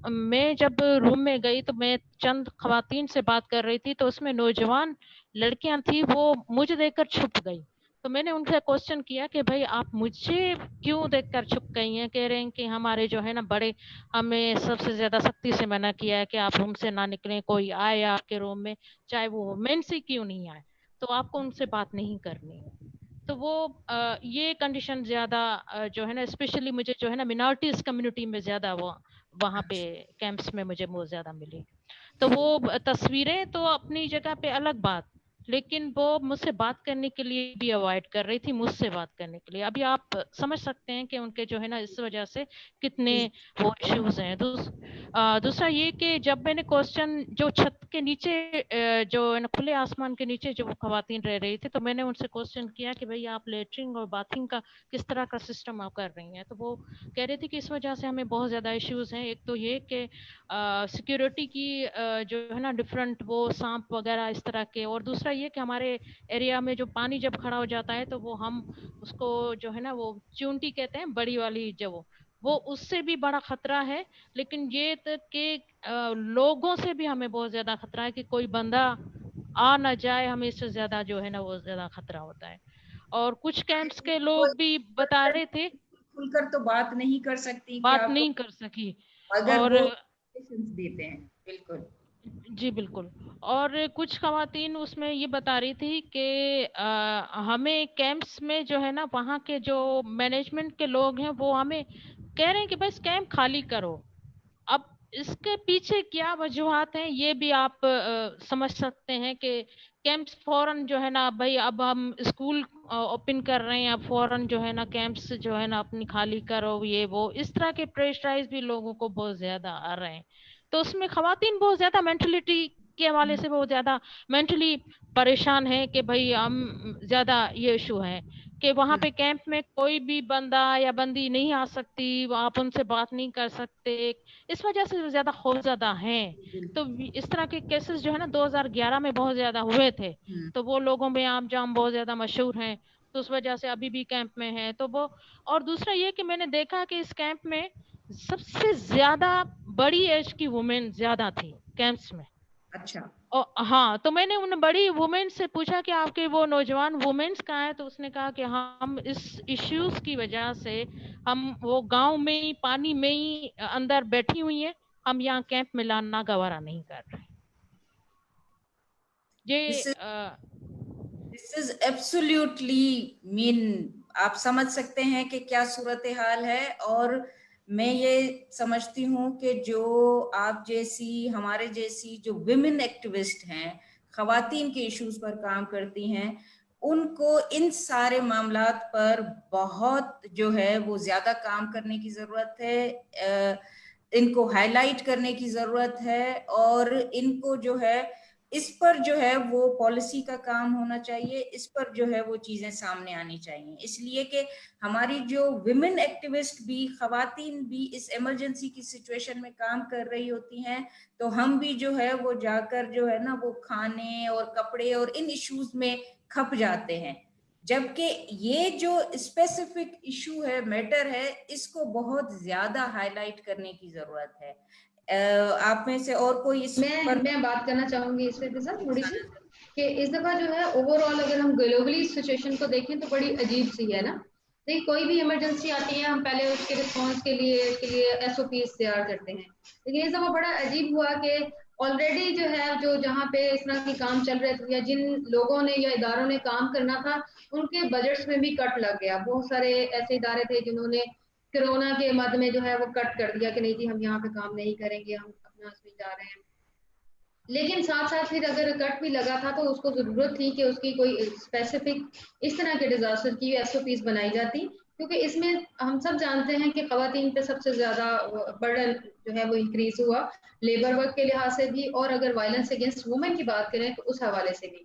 میں جب روم میں گئی تو میں چند خواتین سے بات کر رہی تھی, تو اس میں نوجوان لڑکیاں تھیں, وہ مجھے دیکھ کر چھپ گئی. تو میں نے ان سے کوسچن کیا کہ بھائی آپ مجھے کیوں دیکھ کر چھپ گئی ہیں؟ کہہ رہے ہیں کہ ہمارے جو ہے نا بڑے, ہمیں سب سے زیادہ سختی سے منع کیا ہے کہ آپ روم سے نہ نکلیں, کوئی آئے آپ کے روم میں چاہے وہ مین سے کیوں نہیں آئے, تو آپ کو ان سے بات نہیں کرنی. تو وہ یہ کنڈیشن زیادہ جو ہے نا اسپیشلی مجھے جو ہے نا منارٹیز کمیونٹی میں زیادہ وہ وہاں پہ کیمپس میں مجھے بہت زیادہ ملی. تو وہ تصویریں تو اپنی جگہ پہ الگ بات, لیکن وہ مجھ سے بات کرنے کے لیے بھی اوائڈ کر رہی تھی, مجھ سے بات کرنے کے لیے. ابھی آپ سمجھ سکتے ہیں کہ ان کے جو ہے نا اس وجہ سے کتنے وہ ایشوز ہیں. دوسرا یہ کہ جب میں نے کوسچن جو چھت کے نیچے جو کھلے آسمان کے نیچے جو خواتین رہ رہی تھی, تو میں نے ان سے کوسچن کیا کہ بھئی آپ لیٹرنگ اور باتھنگ کا کس طرح کا سسٹم آپ کر رہی ہیں. تو وہ کہہ رہی تھی کہ اس وجہ سے ہمیں بہت زیادہ ایشوز ہیں. ایک تو یہ کہ سیکیورٹی کی جو ہے نا ڈفرنٹ وہ سانپ وغیرہ اس طرح کے, اور دوسرا یہ کہ ہمارے ایریا میں جو پانی جب کھڑا ہو جاتا ہے تو وہ ہم اس کو جو ہے نا وہ چونٹی کہتے ہیں, بڑی والی جو وہ اس سے بھی بڑا خطرہ ہے. لیکن یہ کہ لوگوں سے بھی ہمیں بہت زیادہ خطرہ ہے کہ کوئی بندہ آ نہ جائے, ہمیں اس سے زیادہ جو ہے نا وہ زیادہ خطرہ ہوتا ہے. اور کچھ کیمپس کے لوگ بھی بتا رہے تھے, کھل کر تو بات نہیں کر سکتی کہ بات آپ نہیں کر سکی, اگر اور وہ دیتے ہیں. بالکل جی بالکل. اور کچھ خواتین اس میں یہ بتا رہی تھی کہ ہمیں کیمپس میں جو ہے نا وہاں کے جو مینجمنٹ کے لوگ ہیں وہ ہمیں کہہ رہے ہیں کہ بس کیمپ خالی کرو. اب اس کے پیچھے کیا وجوہات ہیں یہ بھی آپ سمجھ سکتے ہیں کہ کیمپس فوراً جو ہے نا بھائی اب ہم اسکول اوپن کر رہے ہیں, اب فوراً جو ہے نا کیمپس جو ہے نا اپنی خالی کرو, یہ وہ اس طرح کے پریشرائز بھی لوگوں کو بہت زیادہ آ رہے ہیں. تو اس میں خواتین بہت زیادہ مینٹلٹی کے حوالے سے بہت زیادہ مینٹلی پریشان ہے کہ بھائی ہم زیادہ یہ ایشو ہے کہ وہاں پہ کیمپ میں کوئی بھی بندہ یا بندی نہیں آ سکتی, آپ ان سے بات نہیں کر سکتے, اس وجہ سے زیادہ خوفزدہ ہیں. تو اس طرح کے کیسز جو ہے نا 2011 میں بہت زیادہ ہوئے تھے, تو وہ لوگوں میں عام جام بہت زیادہ مشہور ہیں, تو اس وجہ سے ابھی بھی کیمپ میں ہیں. تو وہ, اور دوسرا یہ کہ میں نے دیکھا کہ اس کیمپ میں سب سے زیادہ بڑی ایج کی وومین زیادہ تھی کیمپس میں. اچھا. ہاں, تو میں نے ان بڑی وومین سے پوچھا کہ آپ کے وہ نوجوان وومینس کہاں ہیں, تو اس نے کہا کہ ہم اس ایشوز کی وجہ سے ہم وہ گاؤں میں ہی پانی میں ہی اندر بیٹھی ہوئی ہیں, ہم یہاں کیمپ میں لانا گوارا نہیں کر رہے. This is absolutely mean, آپ سمجھ سکتے ہیں کہ کیا صورتحال ہے. اور میں یہ سمجھتی ہوں کہ جو آپ جیسی ہمارے جیسی جو ویمن ایکٹیوسٹ ہیں, خواتین کے ایشوز پر کام کرتی ہیں, ان کو ان سارے معاملات پر بہت جو ہے وہ زیادہ کام کرنے کی ضرورت ہے, ان کو ہائی لائٹ کرنے کی ضرورت ہے, اور ان کو جو ہے اس پر جو ہے وہ پالیسی کا کام ہونا چاہیے, اس پر جو ہے وہ چیزیں سامنے آنی چاہیے. اس لیے کہ ہماری جو ویمن ایکٹیوسٹ بھی, خواتین بھی اس ایمرجنسی کی سچویشن میں کام کر رہی ہوتی ہیں, تو ہم بھی جو ہے وہ جا کر جو ہے نا وہ کھانے اور کپڑے اور ان ایشوز میں کھپ جاتے ہیں. جبکہ یہ جو اسپیسیفک ایشو ہے, میٹر ہے, اس کو بہت زیادہ ہائی لائٹ کرنے کی ضرورت ہے. آپ میں سے اور کوئی اس پر؟ میں بات کرنا چاہوں گی اس پہ تھوڑی سی کہ اس دفعہ جو ہے اوور آل اگر ہم گلوبلی سچویشن کو دیکھیں تو بڑی عجیب سی ہے نا. دیکھیں کوئی بھی ایمرجنسی آتی ہے ہم پہلے اس کے رسپانس کے لیے ایس او پیز تیار کرتے ہیں, لیکن اس دفعہ بڑا عجیب ہوا کہ آلریڈی جو ہے جو جہاں پہ اس طرح کی کام چل رہے تھے یا جن لوگوں نے یا اداروں نے کام کرنا تھا ان کے بجٹس میں بھی کٹ لگ گیا. بہت سارے ایسے ادارے تھے جنہوں نے کرونا کے مد میں جو ہے وہ کٹ کر دیا کہ نہیں جی ہم یہاں پہ کام نہیں کریں گے, ہم اپنا اس میں جا رہے ہیں. لیکن ساتھ ساتھ پھر اگر کٹ بھی لگا تھا تو اس کو ضرورت تھی کہ اس کی کوئی اسپیسیفک اس طرح کے ڈیزاسٹر کی SOPs بنائی جاتی, کیونکہ اس میں ہم سب جانتے ہیں کہ خواتین پہ سب سے زیادہ برڈن جو ہے وہ انکریز ہوا لیبر ورک کے لحاظ سے بھی, اور اگر وائلنس اگینسٹ وومن کی بات کریں تو اس حوالے سے بھی.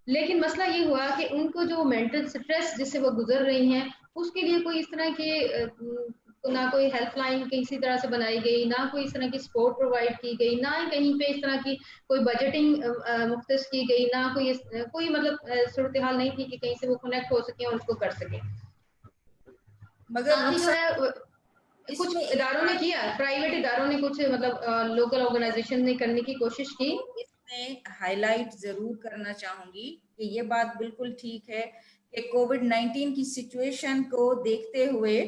لیکن مسئلہ یہ ہوا کہ ان کو جو مینٹل سٹریس جس سے وہ گزر رہی ہیں اس کے لیے کوئی اس طرح کے نہ کوئی ہیلپ لائن کسی طرح سے بنائی گئی, نہ کوئی اس طرح کی سپورٹ پرووائڈ کی گئی, نہ ہی کہیں پہ اس طرح کی کوئی بجٹنگ مختص کی گئی, نہ کوئی مطلب صورتحال نہیں تھی کہ کہیں سے وہ کنیکٹ ہو سکیں اور اس کو کر سکیں. مگر جو ہے کچھ اداروں نے کیا, پرائیویٹ اداروں نے کچھ مطلب لوکل آرگنائزیشن نے کرنے کی کوشش کی. اس میں ہائی لائٹ ضرور کرنا چاہوں گی کہ یہ بات بالکل ٹھیک ہے کہ کووڈ-19 کی سچویشن کو دیکھتے ہوئے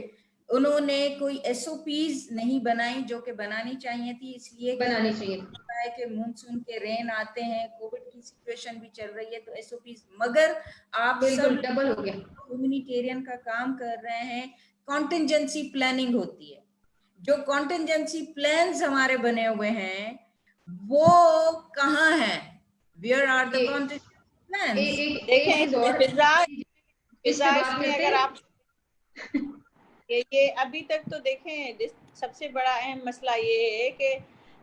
انہوں نے کوئی SOPs نہیں بنائی جو کہ بنانی چاہیے تھی, اس لیے بنانی چاہیے کہ مونسون کے رین آتے ہیں, کووڈ کی سچویشن بھی چل رہی ہے تو SOPs, مگر آپ سب بالکل ڈبل ہو گیا. ہیومینیٹیرین کا کام کر رہے ہیں, کانٹینجنسی پلاننگ ہوتی ہے. جو کانٹینجنسی پلانز ہمارے بنے ہوئے ہیں وہ کہاں ہیں؟ Where are the contingency plans? دیکھیں اس پہ بات کرتے اگر ہیں آپ یہ ابھی تک تو دیکھیں سب سے بڑا اہم مسئلہ یہ ہے کہ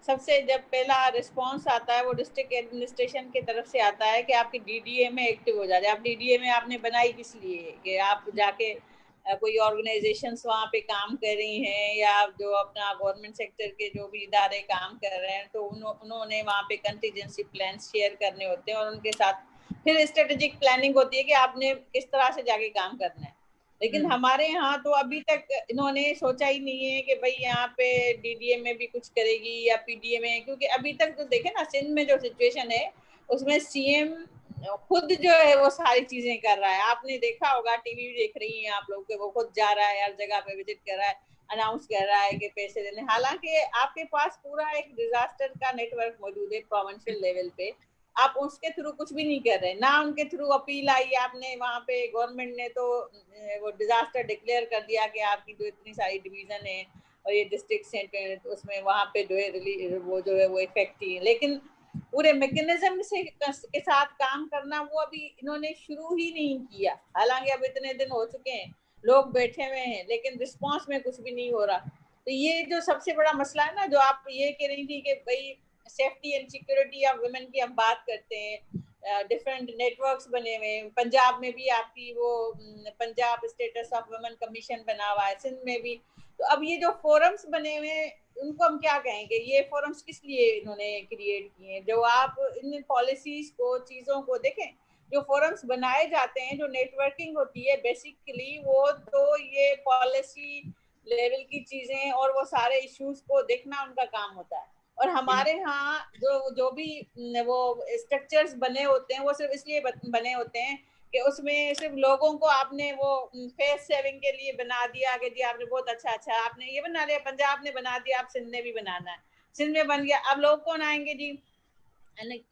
سب سے جب پہلا رسپانس آتا ہے وہ ڈسٹرکٹ ایڈمنسٹریشن کی طرف سے آتا ہے کہ آپ کی DDA میں ایکٹیو ہو جاتے. آپ DDA میں آپ نے بنائی کس لیے کہ آپ جا کے کوئی آرگنائزیشنس وہاں پہ کام کر رہی ہیں یا جو اپنا گورنمنٹ سیکٹر کے جو بھی ادارے کام کر رہے ہیں تو انہوں نے وہاں پہ کنٹینجنسی پلانس شیئر کرنے ہوتے ہیں اور ان کے ساتھ پھر اسٹریٹجک پلاننگ ہوتی ہے کہ آپ نے کس طرح سے جا کے کام کرنا ہے. لیکن ہمارے یہاں تو ابھی تک انہوں نے سوچا ہی نہیں ہے کہ بھئی یہاں پہ DDA میں بھی کچھ کرے گی یا PDA میں, کیونکہ ابھی تک تو دیکھیں نا سندھ میں جو سچویشن ہے اس میں CM خود جو ہے وہ ساری چیزیں کر رہا ہے. آپ نے دیکھا ہوگا ٹی وی دیکھ رہی ہیں آپ لوگ کہ وہ خود جا رہا ہے ہر جگہ پہ وزٹ کر رہا ہے, اناؤنس کر رہا ہے کہ پیسے دینے, حالانکہ آپ کے پاس پورا ایک ڈیزاسٹر کا نیٹ ورک موجود ہے پروونشل لیول پہ, آپ اس کے تھرو کچھ بھی نہیں کر رہے, نہ ان کے تھرو اپیل آئی آپ نے وہاں پہ. گورنمنٹ نے تو وہ ڈیزاسٹر ڈکلیئر کر دیا کہ آپ کی جو اتنی ساری ڈویژن ہے اور یہ ڈسٹرکٹ سینٹر اس میں وہاں پہ جو ہے وہ جو ہے وہ افیکٹ ہی ہے, لیکن پورے میکنزم سے کے ساتھ کام کرنا وہ ابھی انہوں نے شروع ہی نہیں کیا. حالانکہ اب اتنے دن ہو چکے ہیں, لوگ بیٹھے ہوئے ہیں, لیکن رسپانس میں کچھ بھی نہیں ہو رہا. تو یہ جو سب سے بڑا مسئلہ ہے نا جو آپ یہ کہہ رہی تھی کہ بھائی safety and security of women کی ہم بات کرتے ہیں, ڈفرینٹ نیٹ ورکس بنے ہوئے ہیں. پنجاب میں بھی آپ کی وہ Punjab status of women commission بنا ہوا ہے, سندھ میں بھی. تو اب یہ جو فورمز بنے ہوئے ہیں ان کو ہم کیا کہیں گے, یہ فورمز کس لیے انہوں نے کریٹ کیے ہیں؟ جو آپ ان پالیسیز کو چیزوں کو دیکھیں, جو فورمز بنائے جاتے ہیں, جو نیٹ ورکنگ ہوتی ہے بیسیکلی وہ تو یہ پالیسی لیول کی چیزیں اور وہ سارے ایشوز کو دیکھنا ان کا کام ہوتا ہے. اور ہمارے ہاں جو بھی وہ اسٹرکچرز بنے ہوتے ہیں وہ صرف اس لیے بنے ہوتے ہیں کہ اس میں صرف لوگوں کو آپ نے وہ فیس سیونگ کے لیے بنا دیا کہ جی آپ نے بہت اچھا آپ نے یہ بنا لیا, پنجاب نے بنا دیا, آپ سندھ نے بھی بنانا ہے, سندھ میں بن گیا. اب لوگ کون آئیں گے جی,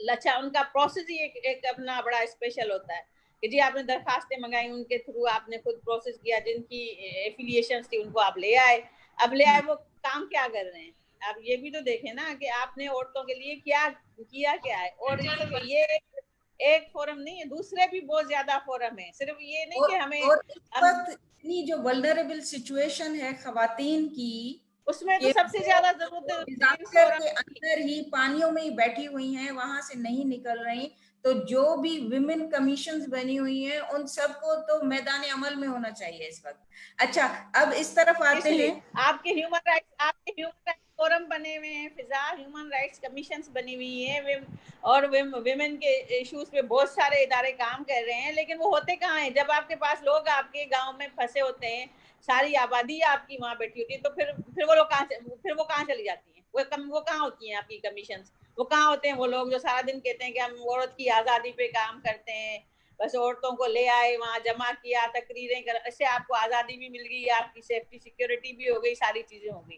اچھا ان کا پروسیس ہی ایک اپنا بڑا اسپیشل ہوتا ہے کہ جی آپ نے درخواستیں منگائی, ان کے تھرو آپ نے خود پروسیس کیا, جن کی ایفیلیشنز تھی ان کو آپ لے آئے. اب لے آئے وہ کام کیا کر رہے ہیں؟ آپ یہ بھی تو دیکھیں نا کہ آپ نے عورتوں کے لیے کیا ہے. اور صرف یہ ایک فورم نہیں ہے, دوسرے بھی بہت زیادہ فورم ہیں. صرف یہ نہیں کہ ہمیں اور اس وقت اتنی جو ولنریبل سچویشن ہے خواتین کی, اس میں تو سب سے زیادہ ضرورت ہے ڈیزاسٹر کے اندر ہی پانیوں میں ہی بیٹھی ہوئی ہیں, وہاں سے نہیں نکل رہی. تو جو بھی ویمن کمیشنز بنی ہوئی ہیں ان سب کو تو میدان عمل میں ہونا چاہیے اس وقت. اچھا اب اس طرف آتے ہیں, آپ کے ہیومن رائٹس فورم بنے ہوئے ہیں, فضا ہیومن رائٹس کمیشنز بنی ہوئی ہیں, اور ویمن کے ایشوز پہ بہت سارے ادارے کام کر رہے ہیں. لیکن وہ ہوتے کہاں ہیں جب آپ کے پاس لوگ آپ کے گاؤں میں پھنسے ہوتے ہیں, ساری آبادی آپ کی وہاں بیٹھی ہوتی ہے, تو پھر وہ لوگ کہاں چلی جاتی ہیں؟ وہ کہاں ہوتی ہیں آپ کی کمیشنز؟ وہ کہاں ہوتے ہیں وہ لوگ جو سارا دن کہتے ہیں کہ ہم عورت کی آزادی پہ کام کرتے ہیں, بس عورتوں کو لے آئے وہاں جمع کیا, تقریریں کر, اس سے آپ کو آزادی بھی مل گئی, آپ کی سیفٹی سیکیورٹی بھی ہو گئی, ساری چیزیں ہو گئی.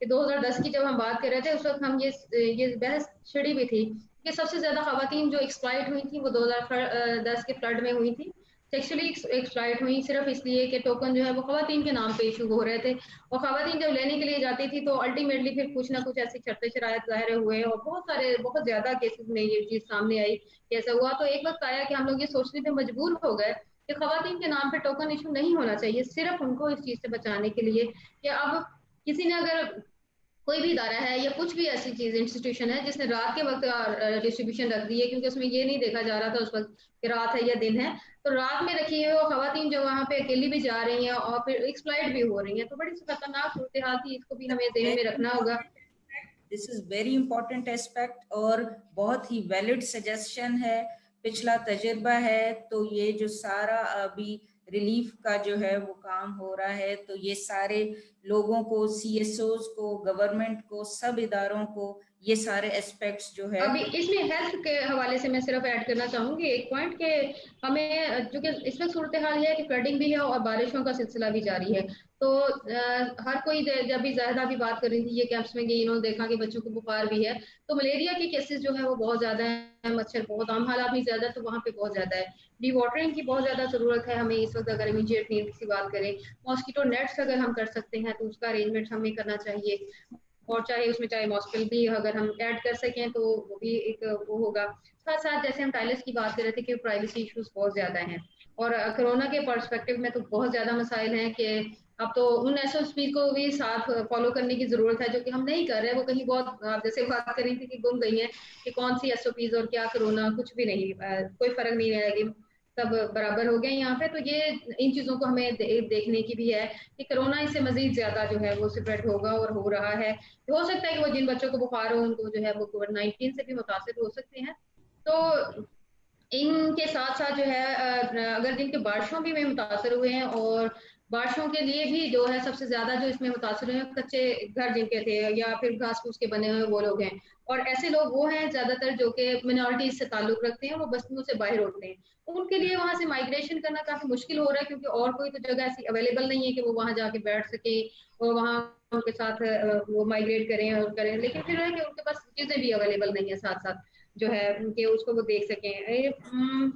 کہ 2010 کی جب ہم بات کر رہے تھے اس وقت ہم یہ بحث چھڑی بھی تھی کہ سب سے زیادہ خواتین جو ایکسپلائٹ ہوئی تھیں وہ 2010 کے فلڈ میں ہوئی تھیں، سیکشلی ایکسپلائٹ ہوئی صرف اس لیے کہ ٹوکن جو ہے وہ خواتین کے نام پہ ایشو ہو رہے تھے، اور خواتین جب لینے کے لیے جاتی تھی تو الٹیمیٹلی پھر کچھ نہ کچھ ایسی شرط شرائط ظاہر ہوئے، اور بہت زیادہ کیسز میں یہ چیز سامنے آئی کہ ایسا ہوا. تو ایک وقت آیا کہ ہم لوگ یہ سوچنے پہ مجبور ہو گئے کہ خواتین کے نام پہ ٹوکن ایشو نہیں ہونا چاہیے، صرف ان کو اس چیز سے بچانے کے لیے کہ اب کسی نے اگر کوئی بھی ادارہ ہے یا کچھ بھی ایسی چیز انسٹیٹیوشن ہے جس نے رات کے وقت ڈسٹریبیوشن رکھ دی ہے، کیونکہ اس میں یہ نہیں دیکھا جا رہا تھا اس وقت کہ رات ہے یا دن ہے، تو رات میں رکھی ہے وہ خواتین جو وہاں پہ اکیلی بھی جا رہی ہیں اور پھر ایکسپلائٹ بھی ہو رہی ہیں، تو بڑی خطرناک صورتحال تھی، اس کو بھی ہمیں ذہن میں رکھنا ہوگا. دس از ویری امپورٹنٹ اسپیکٹ اور بہت ہی ویلڈ سجیشن ہے، پچھلا تجربہ ہے. تو یہ جو سارا ابھی ریلیف کا جو ہے وہ کام ہو رہا ہے، تو یہ سارے لوگوں کو، سی ایس اوز کو، گورنمنٹ کو، سب اداروں کو یہ سارے اسپیکٹس جو ہے. ابھی اس میں ہیلتھ کے حوالے سے میں صرف ایڈ کرنا چاہوں گی ایک پوائنٹ کہ ہمیں چونکہ اس وقت صورتحال یہ ہے کہ فلڈنگ بھی ہے اور بارشوں کا سلسلہ بھی جاری ہے، تو ہر کوئی جب بھی زاہدہ بھی بات کر رہی تھی یہ کیمپس میں گئی، انہوں نے دیکھا کہ بچوں کو بخار بھی ہے، تو ملیریا کے کیسز جو ہے وہ بہت زیادہ ہیں، مچھر بہت عام حالات بھی زیادہ، تو وہاں پہ بہت زیادہ ہے. ڈی واٹرنگ کی بہت زیادہ ضرورت ہے ہمیں اس وقت، اگر امیڈیٹ نیڈ کی بات کریں. ماسکیٹو نیٹس اگر ہم کر سکتے ہیں تو اس کا ارینجمنٹ ہمیں کرنا چاہیے، اور چاہے اس میں چاہے ماسکل بھی اگر ہم ایڈ کر سکیں تو وہ بھی ایک وہ ہوگا. ساتھ ساتھ جیسے ہم ٹائلس کی بات کر رہے تھے کہ پرائیویسی ایشوز بہت زیادہ ہیں، اور کرونا کے پرسپیکٹو میں تو بہت زیادہ مسائل ہیں کہ اب تو ان ایس او پی کو بھی ساتھ فالو کرنے کی ضرورت ہے جو کہ ہم نہیں کر رہے. وہ کہیں بہت آپ جیسے بات کر رہی تھی کہ گم گئی ہیں کہ کون سی ایس او پیز اور کیا کرونا، کچھ بھی نہیں، کوئی فرق نہیں رہے گی، سب برابر ہو گئے یہاں پہ. تو یہ ان چیزوں کو ہمیں دیکھنے کی بھی ہے کہ کرونا اس سے مزید زیادہ جو ہے وہ اسپریڈ ہوگا اور ہو رہا ہے. ہو سکتا ہے کہ وہ جن بچوں کو بخار ہو ان کو جو ہے وہ کووڈ-19 سے بھی متاثر ہو سکتے ہیں. تو ان کے ساتھ ساتھ جو ہے اگر جن کے بارشوں بھی میں متاثر ہوئے ہیں، اور بارشوں کے لیے بھی جو ہے سب سے زیادہ جو اس میں متاثر ہوئے ہیں کچے گھر جن کے تھے یا پھر گھاس پھوس کے بنے ہوئے وہ لوگ ہیں، اور ایسے لوگ وہ ہیں زیادہ تر جو کہ منارٹیز سے تعلق رکھتے ہیں، وہ بستیوں سے باہر ہوتے ہیں، ان کے لیے وہاں سے مائگریشن کرنا کافی مشکل ہو رہا ہے کیونکہ اور کوئی تو جگہ ایسی اویلیبل نہیں ہے کہ وہ وہاں جا کے بیٹھ سکیں اور وہاں ان کے ساتھ وہ مائگریٹ کریں اور کریں. لیکن پھر ہے کہ ان کے پاس چیزیں بھی اویلیبل نہیں ہیں ساتھ ساتھ جو ہے کہ اس کو وہ دیکھ سکیں.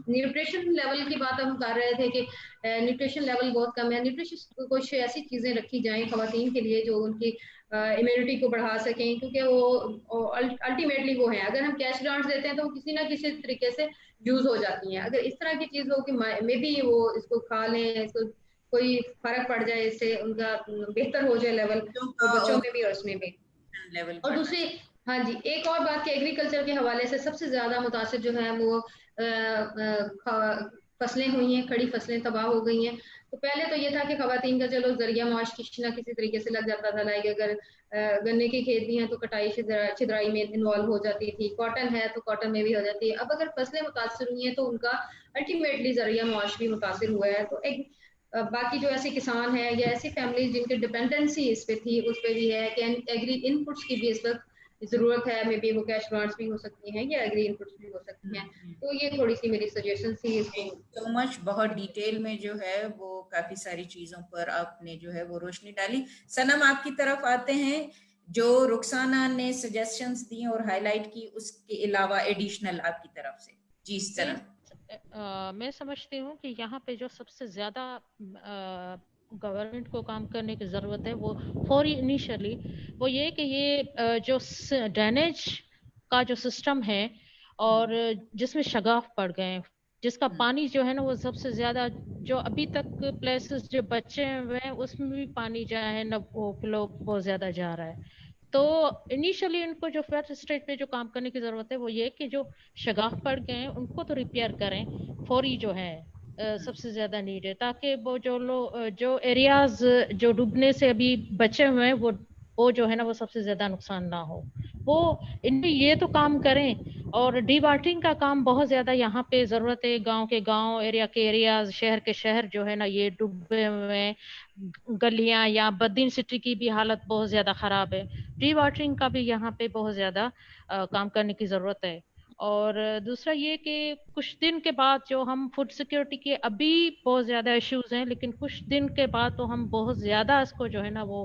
نیوٹریشن لیول کی بات ہم کر رہے تھے کہ نیوٹریشن لیول بہت کم ہے. نیوٹریشن کچھ ایسی چیزیں رکھی جائیں خواتین کے لیے جو ان کی امیونٹی کو بڑھا سکیں، کیونکہ وہ الٹیمیٹلی وہ ہیں، اگر ہم کیش گرانٹس دیتے ہیں تو وہ کسی نہ کسی طریقے سے یوز ہو جاتی ہیں. اگر اس طرح کی چیز ہو کہ مے بی وہ اس کو کھا لیں، اس کو کوئی فرق پڑ جائے، اس سے ان کا بہتر ہو جائے لیول بچوں میں بھی اور اس میں بھی. اور دوسری ہاں جی ایک اور بات کہ ایگریکلچر کے حوالے سے سب سے زیادہ متاثر جو ہے وہ فصلیں ہوئی ہیں، کھڑی فصلیں تباہ ہو گئی ہیں. تو پہلے تو یہ تھا کہ خواتین کا چلو ذریعہ معاش کسی نہ کسی طریقے سے لگ جاتا تھا، لائک اگر گنے کی کھیت بھی ہیں تو کٹائی چھدرائی میں انوالو ہو جاتی تھی، کاٹن ہے تو کاٹن میں بھی ہو جاتی ہے. اب اگر فصلیں متاثر ہوئی ہیں تو ان کا الٹیمیٹلی ذریعہ معاش بھی متاثر ہوا ہے. تو ایک باقی جو ایسے کسان ہیں یا ایسی فیملیز جن کی ڈپینڈنسی اس پہ تھی اس پہ بھی ہے کہ ایگری ان پٹس کی بھی اس وقت ضرورت ہے. مے بی وہ کیش گرانٹس بھی ہو سکتی ہیں یا ایگری ان پٹس بھی ہو سکتی ہیں. تو یہ تھوڑی سی میری سجیشن تھی اس کو. سو مچ، بہت ڈیٹیل میں جو ہے وہ کافی ساری چیزوں پر آپ نے جو ہے وہ روشنی ڈالی. سنم آپ کی طرف آتے ہیں، جو رخسانہ نے سجیشنز دی اور ہائی لائٹ کی، اس کے علاوہ ایڈیشنل آپ کی طرف سے. جی سنم. میں سمجھتی ہوں کہ یہاں پہ جو سب سے زیادہ گورنمنٹ کو کام کرنے کی ضرورت ہے وہ فوری انیشلی وہ یہ کہ یہ جو ڈرینیج کا جو سسٹم ہے اور جس میں شگاف پڑ گئے، جس کا پانی جو ہے نا وہ سب سے زیادہ جو ابھی تک پلیسز جو بچے ہوئے ہیں اس میں بھی پانی جا ہے نہ وہ فلو بہت زیادہ جا رہا ہے. تو انیشلی ان کو جو فرسٹ اسٹیج پہ جو کام کرنے کی ضرورت ہے وہ یہ کہ جو شگاف پڑ گئے ہیں ان کو تو ریپیئر کریں فوری جو ہے سب سے زیادہ نیڈ ہے، تاکہ وہ جو ایریاز جو ڈوبنے سے ابھی بچے ہوئے ہیں وہ جو ہے نا وہ سب سے زیادہ نقصان نہ ہو. وہ ان میں یہ تو کام کریں. اور ڈی واٹرنگ کا کام بہت زیادہ یہاں پہ ضرورت ہے، گاؤں کے گاؤں، ایریا کے ایریاز، شہر کے شہر جو ہے نا یہ ڈوبے ہوئے ہیں. گلیاں یا بدین سٹی کی بھی حالت بہت زیادہ خراب ہے. ڈی واٹرنگ کا بھی یہاں پہ بہت زیادہ کام کرنے کی ضرورت ہے. اور دوسرا یہ کہ کچھ دن کے بعد جو ہم فوڈ سیکیورٹی کے ابھی بہت زیادہ ایشوز ہیں، لیکن کچھ دن کے بعد تو ہم بہت زیادہ اس کو جو ہے نا وہ